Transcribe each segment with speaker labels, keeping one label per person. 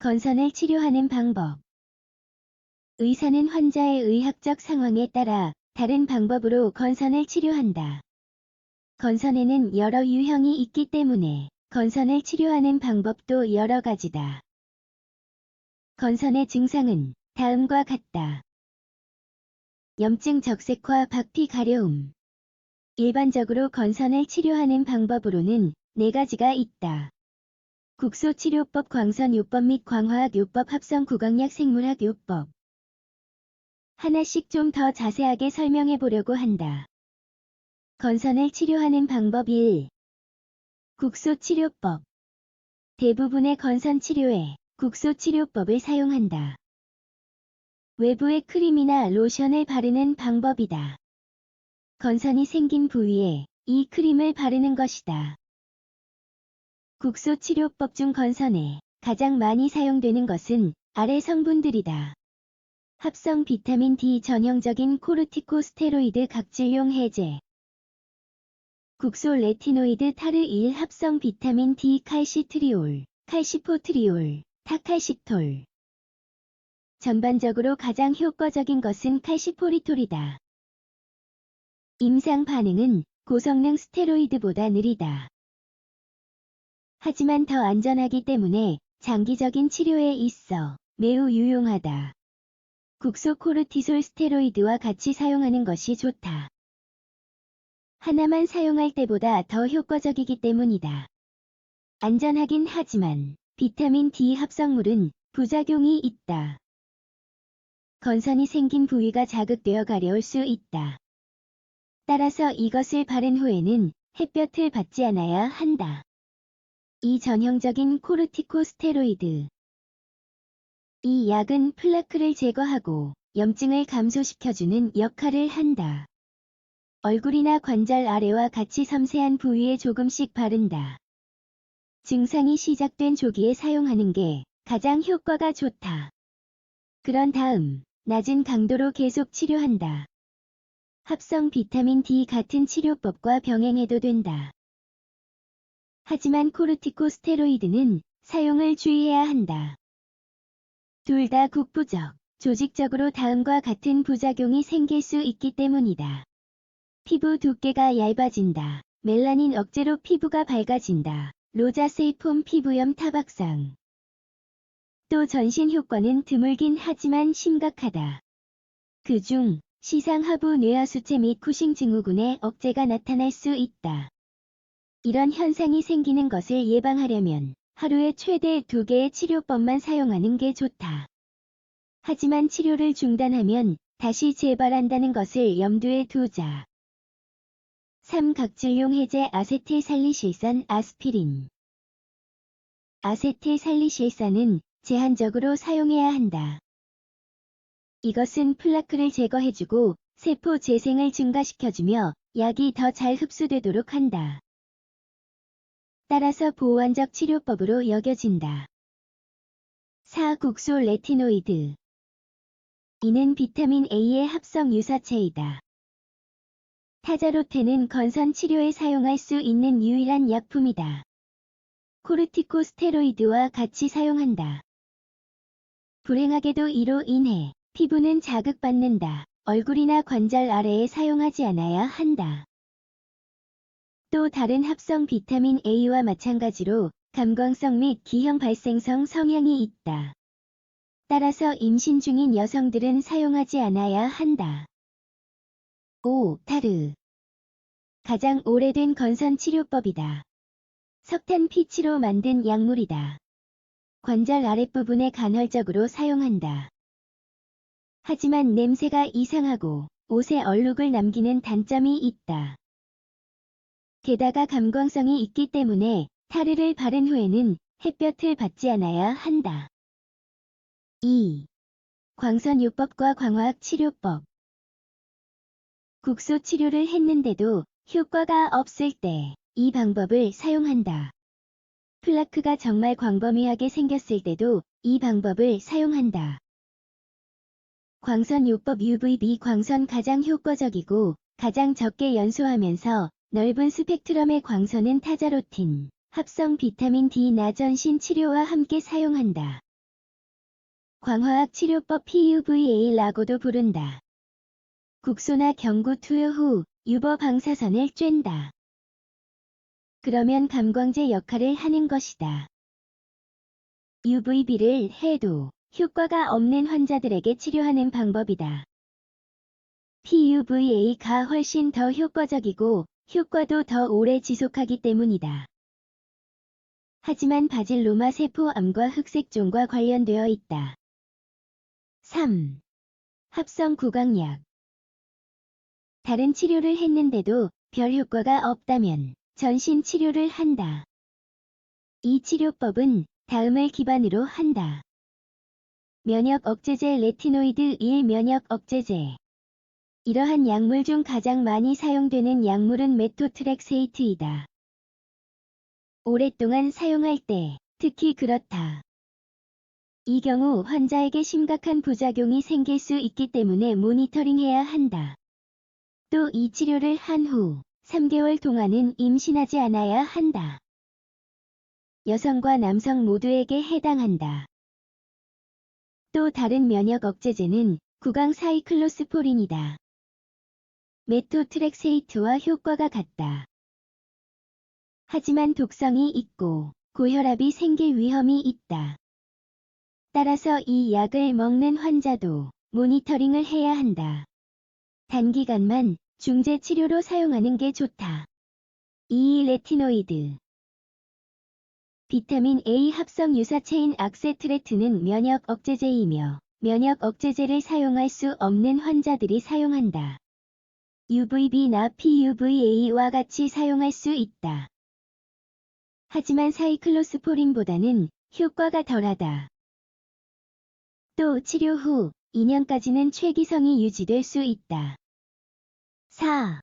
Speaker 1: 건선을 치료하는 방법. 의사는 환자의 의학적 상황에 따라 다른 방법으로 건선을 치료한다. 건선에는 여러 유형이 있기 때문에 건선을 치료하는 방법도 여러 가지다. 건선의 증상은 다음과 같다. 염증 적색화 박피 가려움. 일반적으로 건선을 치료하는 방법으로는 4가지가 있다. 국소치료법, 광선요법 및 광화학요법, 합성구강약, 생물학요법. 하나씩 좀 더 자세하게 설명해 보려고 한다. 건선을 치료하는 방법 1. 국소치료법. 대부분의 건선 치료에 국소치료법을 사용한다. 외부에 크림이나 로션을 바르는 방법이다. 건선이 생긴 부위에 이 크림을 바르는 것이다. 국소치료법 중 건선에 가장 많이 사용되는 것은 아래 성분들이다. 합성 비타민 D 전형적인 코르티코스테로이드 각질용 해제. 국소 레티노이드 타르1 합성 비타민 D 칼시트리올, 칼시포트리올, 타칼시톨. 전반적으로 가장 효과적인 것은 칼시포리톨이다. 임상 반응은 고성능 스테로이드보다 느리다. 하지만 더 안전하기 때문에 장기적인 치료에 있어 매우 유용하다. 국소코르티솔 스테로이드와 같이 사용하는 것이 좋다. 하나만 사용할 때보다 더 효과적이기 때문이다. 안전하긴 하지만 비타민 D 합성물은 부작용이 있다. 건선이 생긴 부위가 자극되어 가려울 수 있다. 따라서 이것을 바른 후에는 햇볕을 받지 않아야 한다. 이 전형적인 코르티코스테로이드. 이 약은 플라크를 제거하고 염증을 감소시켜주는 역할을 한다. 얼굴이나 관절 아래와 같이 섬세한 부위에 조금씩 바른다. 증상이 시작된 조기에 사용하는 게 가장 효과가 좋다. 그런 다음 낮은 강도로 계속 치료한다. 합성 비타민 D 같은 치료법과 병행해도 된다. 하지만 코르티코스테로이드는 사용을 주의해야 한다. 둘 다 국부적, 조직적으로 다음과 같은 부작용이 생길 수 있기 때문이다. 피부 두께가 얇아진다. 멜라닌 억제로 피부가 밝아진다. 로자세이폼 피부염 타박상. 또 전신 효과는 드물긴 하지만 심각하다. 그중 시상하부 뇌하수체 및 쿠싱 증후군의 억제가 나타날 수 있다. 이런 현상이 생기는 것을 예방하려면 하루에 최대 2개의 치료법만 사용하는 게 좋다. 하지만 치료를 중단하면 다시 재발한다는 것을 염두에 두자. 3. 각질용 해제 아세틸살리실산 아스피린. 아세틸살리실산은 제한적으로 사용해야 한다. 이것은 플라크를 제거해주고 세포 재생을 증가시켜주며 약이 더 잘 흡수되도록 한다. 따라서 보완적 치료법으로 여겨진다. 4. 국소 레티노이드. 이는 비타민 A의 합성 유사체이다. 타자로테는 건선 치료에 사용할 수 있는 유일한 약품이다. 코르티코스테로이드와 같이 사용한다. 불행하게도 이로 인해 피부는 자극받는다. 얼굴이나 관절 아래에 사용하지 않아야 한다. 또 다른 합성 비타민 A와 마찬가지로 감광성 및 기형 발생성 성향이 있다. 따라서 임신 중인 여성들은 사용하지 않아야 한다. 5. 타르. 가장 오래된 건선 치료법이다. 석탄 피치로 만든 약물이다. 관절 아랫부분에 간헐적으로 사용한다. 하지만 냄새가 이상하고 옷에 얼룩을 남기는 단점이 있다. 게다가 감광성이 있기 때문에 타르를 바른 후에는 햇볕을 받지 않아야 한다. 2. 광선요법과 광화학 치료법. 국소 치료를 했는데도 효과가 없을 때 이 방법을 사용한다. 플라크가 정말 광범위하게 생겼을 때도 이 방법을 사용한다. 광선요법 UVB 광선 가장 효과적이고 가장 적게 연소하면서 넓은 스펙트럼의 광선은 타자로틴, 합성 비타민 D나 전신 치료와 함께 사용한다. 광화학 치료법 PUVA라고도 부른다. 국소나 경구 투여 후 유버 방사선을 쬐다. 그러면 감광제 역할을 하는 것이다. UVB를 해도 효과가 없는 환자들에게 치료하는 방법이다. PUVA가 훨씬 더 효과적이고 효과도 더 오래 지속하기 때문이다. 하지만 바질로마 세포암과 흑색종과 관련되어 있다. 3. 합성 구강약. 다른 치료를 했는데도 별 효과가 없다면 전신 치료를 한다. 이 치료법은 다음을 기반으로 한다. 면역 억제제 레티노이드 1 면역 억제제. 이러한 약물 중 가장 많이 사용되는 약물은 메토트렉세이트이다. 오랫동안 사용할 때 특히 그렇다. 이 경우 환자에게 심각한 부작용이 생길 수 있기 때문에 모니터링해야 한다. 또 이 치료를 한 후 3개월 동안은 임신하지 않아야 한다. 여성과 남성 모두에게 해당한다. 또 다른 면역 억제제는 구강 사이클로스포린이다. 메토트렉세이트와 효과가 같다. 하지만 독성이 있고 고혈압이 생길 위험이 있다. 따라서 이 약을 먹는 환자도 모니터링을 해야 한다. 단기간만 중재 치료로 사용하는 게 좋다. 2. 레티노이드. 비타민 A 합성 유사체인 악세트레트는 면역 억제제이며 면역 억제제를 사용할 수 없는 환자들이 사용한다. UVB나 PUVA와 같이 사용할 수 있다. 하지만 사이클로스포린보다는 효과가 덜하다. 또 치료 후 2년까지는 최기성이 유지될 수 있다. 4.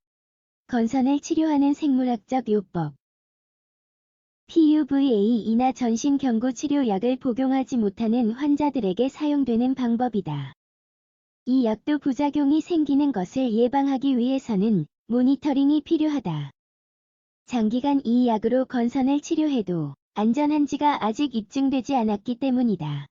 Speaker 1: 건선을 치료하는 생물학적 요법. PUVA이나 전신 경구 치료약을 복용하지 못하는 환자들에게 사용되는 방법이다. 이 약도 부작용이 생기는 것을 예방하기 위해서는 모니터링이 필요하다. 장기간 이 약으로 건선을 치료해도 안전한지가 아직 입증되지 않았기 때문이다.